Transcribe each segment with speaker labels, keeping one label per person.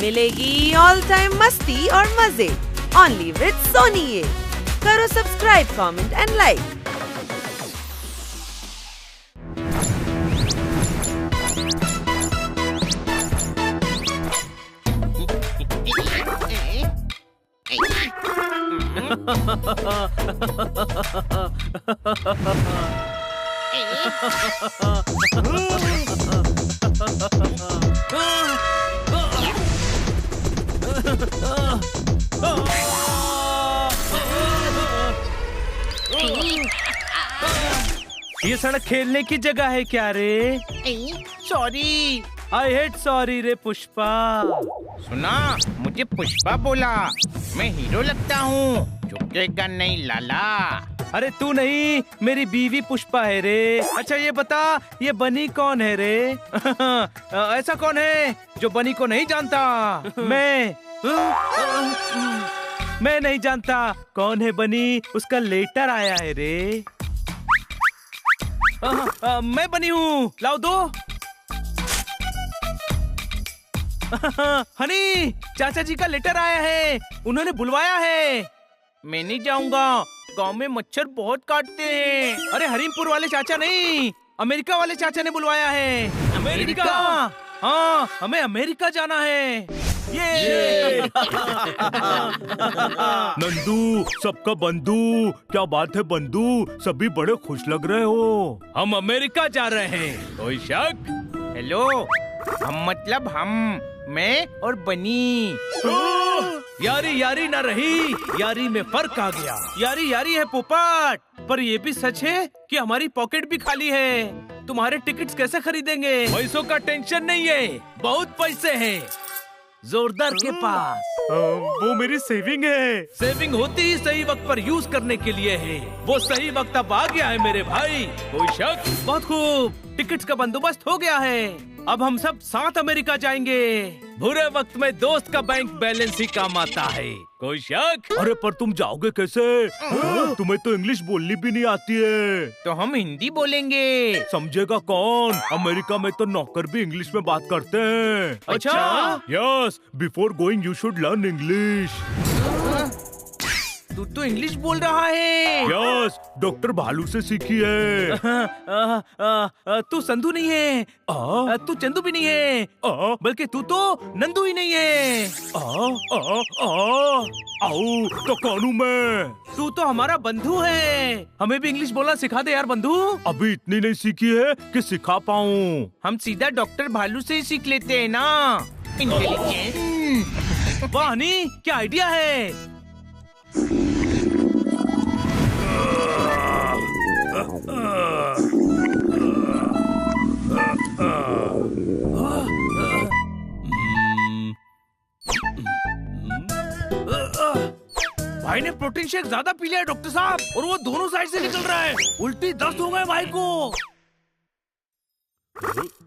Speaker 1: मिलेगी all time मस्ती और मजे ओनली विद सोनी ये। करो सब्सक्राइब, कमेंट एंड लाइक।
Speaker 2: ये सड़क खेलने की जगह है क्या रे?
Speaker 3: सॉरी।
Speaker 2: आई हेट सॉरी रे पुष्पा।
Speaker 3: सुना, मुझे पुष्पा बोला। मैं हीरो लगता हूँ, झुकेगा नहीं लाला।
Speaker 2: अरे तू नहीं, मेरी बीवी पुष्पा है रे। अच्छा ये बता, ये बनी कौन है रे? ऐसा कौन है जो बनी को नहीं जानता? मैं नहीं जानता कौन है बनी। उसका लेटर आया है रे। मैं बनी हूँ, लाओ दो। हनी, चाचा जी का लेटर आया है, उन्होंने बुलवाया है।
Speaker 3: मैं नहीं जाऊंगा, गांव में मच्छर बहुत काटते हैं।
Speaker 2: अरे हरीमपुर वाले चाचा नहीं, अमेरिका वाले चाचा ने बुलवाया है।
Speaker 3: अमेरिका?
Speaker 2: हाँ, हमें अमेरिका जाना है। ये
Speaker 4: नंदू, सबका बंधु। क्या बात है बंधु, सभी बड़े खुश लग रहे हो।
Speaker 2: हम अमेरिका जा रहे हैं, कोई शक?
Speaker 3: हेलो, हम मतलब हम, मैं और बनी।
Speaker 2: यारी यारी ना रही, यारी में फर्क आ गया। यारी यारी है पोपट, पर ये भी सच है कि हमारी पॉकेट भी खाली है। तुम्हारे टिकट्स कैसे खरीदेंगे? पैसों का टेंशन नहीं है, बहुत पैसे हैं जोरदार के पास।
Speaker 4: वो मेरी सेविंग है।
Speaker 2: सेविंग होती ही सही वक्त पर यूज करने के लिए है। वो सही वक्त अब आ गया है मेरे भाई, कोई शक? बहुत खूब, टिकट्स का बंदोबस्त हो गया है। अब हम सब साथ अमेरिका जाएंगे। बुरे वक्त में दोस्त का बैंक बैलेंस ही काम आता है, कोई शक?
Speaker 4: अरे पर तुम जाओगे कैसे? तुम्हें तो इंग्लिश बोलनी भी नहीं आती है।
Speaker 3: तो हम हिंदी बोलेंगे।
Speaker 4: समझेगा कौन? अमेरिका में तो नौकर भी इंग्लिश में बात करते हैं।
Speaker 2: अच्छा?
Speaker 4: Yes, before going you should learn English.
Speaker 3: तू तो इंग्लिश बोल रहा है।
Speaker 4: यस, डॉक्टर भालू से सीखी है।
Speaker 2: तू संधू नहीं है, तू चंदू भी नहीं है, बल्कि तू तो नंदू ही नहीं है।
Speaker 4: आओ, तो कौन हूँ मैं?
Speaker 2: तू तो हमारा बंधु है। हमें भी इंग्लिश बोलना सिखा दे यार बंधु।
Speaker 4: अभी इतनी नहीं सीखी है कि सिखा पाऊँ।
Speaker 3: हम सीधा डॉक्टर भालू से ही सीख लेते हैं ना। इंटेलिजेंस।
Speaker 2: वाह हनी, क्या आइडिया है। भाई ने प्रोटीन शेक ज्यादा पी लिया है डॉक्टर साहब, और वो दोनों साइड से निकल रहा है। उल्टी दस्त हो गए भाई को।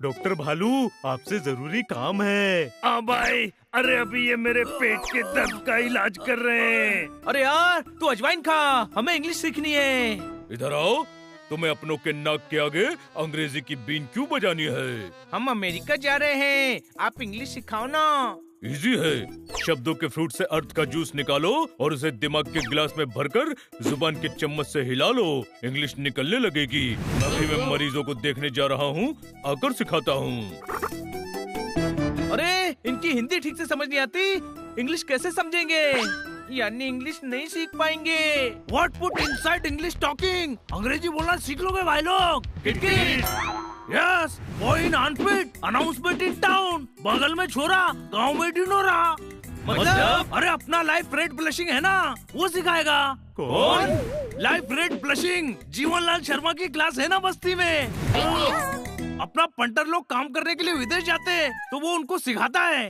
Speaker 4: डॉक्टर भालू, आपसे जरूरी काम है।
Speaker 2: हाँ भाई, अरे अभी ये मेरे पेट के दर्द का इलाज कर रहे हैं। अरे यार तू अजवाइन खा, हमें इंग्लिश सीखनी है।
Speaker 4: इधर आओ, तुम्हें अपनों के नाक के आगे अंग्रेजी की बीन क्यों बजानी है?
Speaker 3: हम अमेरिका जा रहे हैं, आप इंग्लिश सिखाओ ना।
Speaker 4: इजी है, शब्दों के फ्रूट से अर्थ का जूस निकालो और उसे दिमाग के गिलास में भरकर जुबान के चम्मच से हिला लो, इंग्लिश निकलने लगेगी। अभी मैं मरीजों को देखने जा रहा हूँ, आकर सिखाता हूँ।
Speaker 2: अरे इनकी हिंदी ठीक से समझ नहीं आती, इंग्लिश कैसे समझेंगे?
Speaker 3: यानी इंग्लिश नहीं सीख पाएंगे।
Speaker 2: What put inside English talking? अंग्रेजी बोलना सीख लोगे भाई लोग। Yes, boy in unfit, announcement in town. बगल में छोरा, गांव में डिनोरा। मतलब? अरे अपना लाइफ रेड ब्लशिंग है ना, वो सिखाएगा।
Speaker 4: कौन?
Speaker 2: Life red blushing, Jeevanlal Sharma की क्लास है ना बस्ती में। अपना पंटर लोग काम करने के लिए विदेश जाते हैं, तो वो उनको सिखाता है।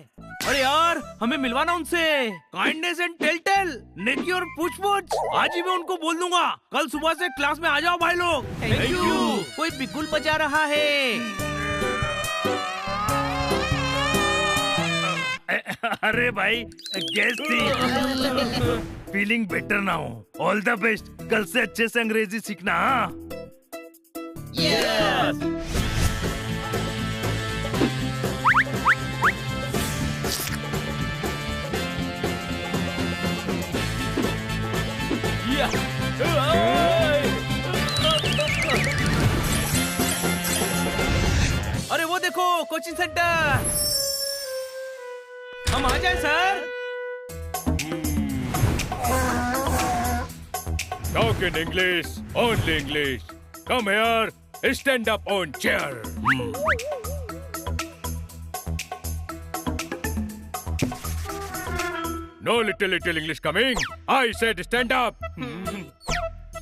Speaker 2: अरे यार हमें मिलवाना उनसे। काइंडनेस एंड टेल, नेकी और पूछ आज ही मैं उनको बोल दूंगा। कल सुबह से क्लास में आ जाओ भाई लोग।
Speaker 3: Thank you. कोई बिगुल बजा रहा है।
Speaker 2: अरे भाई गैस थी। फीलिंग बेटर ना हो। ऑल द बेस्ट, कल से अच्छे से अंग्रेजी सीखना। हाँ अरे वो देखो कोचिंग सेंटर। हम आ जाए sir.
Speaker 4: Talk in English, only English. Come here, stand up on chair. No little English coming. I said stand up.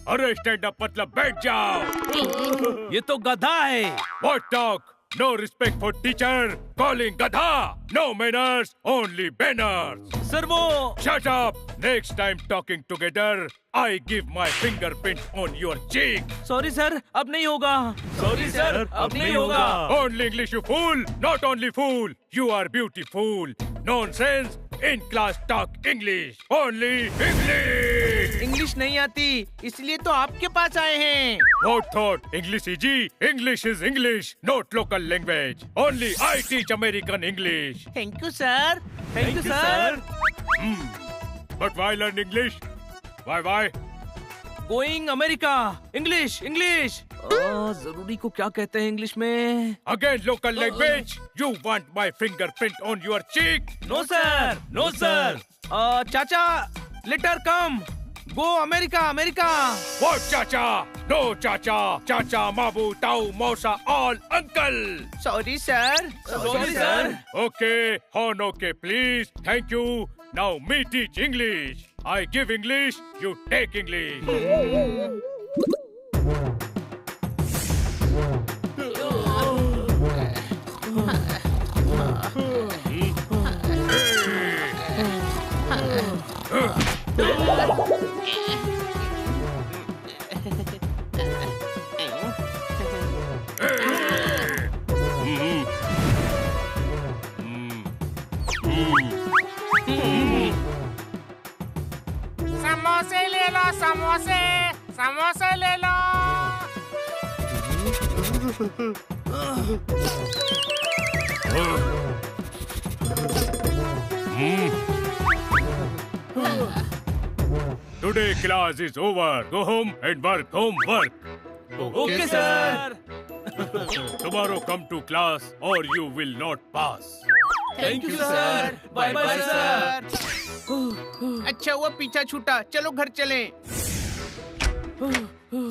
Speaker 4: अरे stand up मतलब बैठ जाओ.
Speaker 2: ये तो गधा है।
Speaker 4: What talk? No respect for teacher. Calling gadha. No manners, only banners.
Speaker 2: Sir वो
Speaker 4: Shut up. Next time talking together, I give my fingerprint on your cheek.
Speaker 2: Sorry sir, अब नहीं होगा। सॉरी सर, अब नहीं होगा।
Speaker 4: Only English, you fool. Not only fool. You are beautiful. Nonsense. In class talk English. Only English.
Speaker 3: English नहीं आती, इसलिए तो आपके पास आए हैं।
Speaker 4: What thought? English easy? English is English, not local language. Only I teach American English.
Speaker 3: Thank you sir.
Speaker 2: Thank you sir.
Speaker 4: But why learn English? Why?
Speaker 2: Going America. English English. जरूरी को क्या कहते हैं इंग्लिश में?
Speaker 4: Again local language? You want my fingerprint on your cheek?
Speaker 2: No sir, no sir. चाचा, letter come. Go America, America.
Speaker 4: What chacha? No chacha. Chacha, mabu, tau, mausa, all uncle.
Speaker 3: Sorry sir.
Speaker 2: Sorry sir.
Speaker 4: Okay, Hon, okay, please. Thank you. Now me teach English. I give English, you take English.
Speaker 3: समोसे ले लो, समोसे, समोसे ले लो।
Speaker 4: Today class is over. Go home and work homework.
Speaker 2: Okay sir.
Speaker 4: Tomorrow come to class or you will not pass.
Speaker 2: Thank you sir. Bye bye sir.
Speaker 3: अच्छा हुआ पीछा छूटा, चलो घर चलें।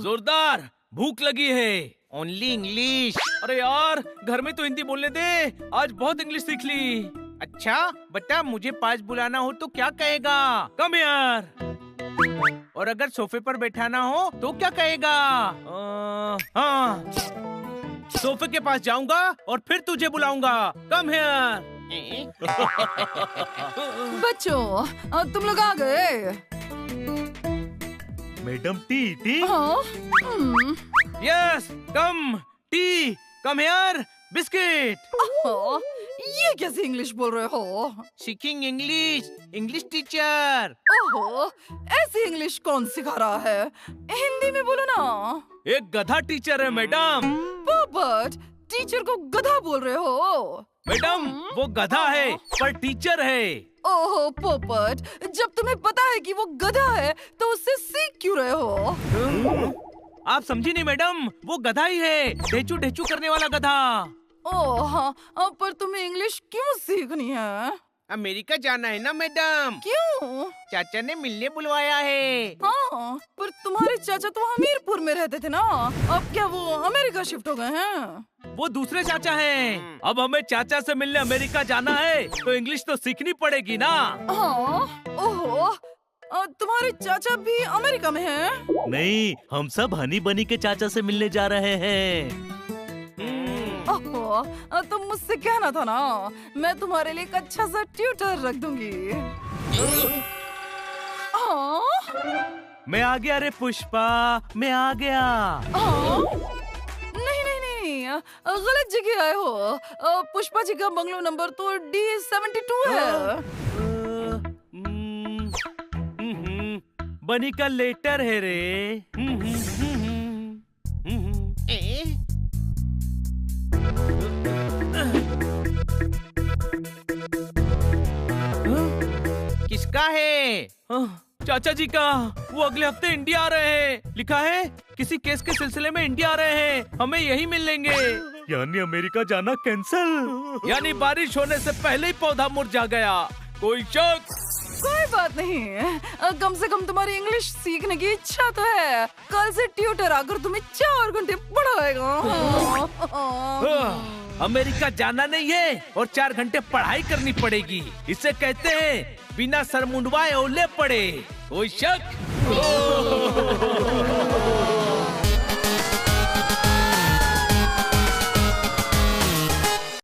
Speaker 2: जोरदार भूख लगी है।
Speaker 3: Only English.
Speaker 2: अरे यार, घर में तो हिंदी बोलने दे। आज बहुत इंग्लिश सीख ली।
Speaker 3: अच्छा बता, मुझे पास बुलाना हो तो क्या कहेगा?
Speaker 2: कम यार।
Speaker 3: और अगर सोफे पर बैठाना हो तो क्या कहेगा?
Speaker 2: हाँ, सोफे के पास जाऊंगा और फिर तुझे बुलाऊंगा। Come here.
Speaker 5: बच्चों, तुम लोग आ गए?
Speaker 2: Madam tea.
Speaker 5: हाँ?
Speaker 2: Yes, come tea, come here, biscuit.
Speaker 5: Oh, ये कैसे इंग्लिश बोल रहे हो?
Speaker 3: सीखिंग इंग्लिश, इंग्लिश टीचर।
Speaker 5: ओहो, ऐसी इंग्लिश कौन सिखा रहा है? हिंदी में बोलो ना।
Speaker 2: एक गधा टीचर है मैडम।
Speaker 5: पोपट, टीचर को गधा बोल रहे हो?
Speaker 2: मैडम, वो गधा है पर टीचर है।
Speaker 5: ओहो पोपट, जब तुम्हें पता है कि वो गधा है तो उससे सीख क्यों रहे हो?
Speaker 2: आप समझी नहीं मैडम, वो गधा ही है, ढेचू ढेचू करने वाला गधा।
Speaker 5: ओह हाँ, पर तुम्हें इंग्लिश क्यों सीखनी है?
Speaker 3: अमेरिका जाना है ना मैडम,
Speaker 5: क्यों?
Speaker 3: चाचा ने मिलने बुलवाया है।
Speaker 5: हाँ, पर तुम्हारे चाचा तो हमीरपुर में रहते थे ना, अब क्या वो अमेरिका शिफ्ट हो गए हैं?
Speaker 2: वो दूसरे चाचा हैं। अब हमें चाचा से मिलने अमेरिका जाना है तो इंग्लिश तो सीखनी पड़ेगी ना।
Speaker 5: हाँ, ओहो, तुम्हारे चाचा भी अमेरिका में हैं?
Speaker 2: नहीं, हम सब हनी बनी के चाचा से मिलने जा रहे हैं।
Speaker 5: ओहो, तुम मुझसे कहना था ना, मैं तुम्हारे लिए एक अच्छा सा ट्यूटर रख दूंगी। हाँ?
Speaker 2: मैं आ गया रे पुष्पा, मैं आ गया।
Speaker 5: हाँ? नहीं, गलत जगह आए हो। पुष्पा जी का बंगलो नंबर तो D72 है।
Speaker 2: बनी का लेटर है रे।
Speaker 3: किसका है?
Speaker 2: चाचा जी का वो अगले हफ्ते इंडिया आ रहे हैं। लिखा है किसी केस के सिलसिले में इंडिया आ रहे हैं, हमें यही मिल लेंगे।
Speaker 4: यानी अमेरिका जाना कैंसल।
Speaker 2: यानी बारिश होने से पहले ही पौधा मुरझा गया। कोई शक?
Speaker 5: कोई बात नहीं, कम से कम तुम्हारी इंग्लिश सीखने की इच्छा तो है। कल से ट्यूटर आकर तुम्हें 4 घंटे पढ़ाएगा।
Speaker 2: अमेरिका जाना नहीं है और 4 घंटे पढ़ाई करनी पड़ेगी। इसे कहते हैं बिना सर मुंडवाए ओले पड़े। कोई शक?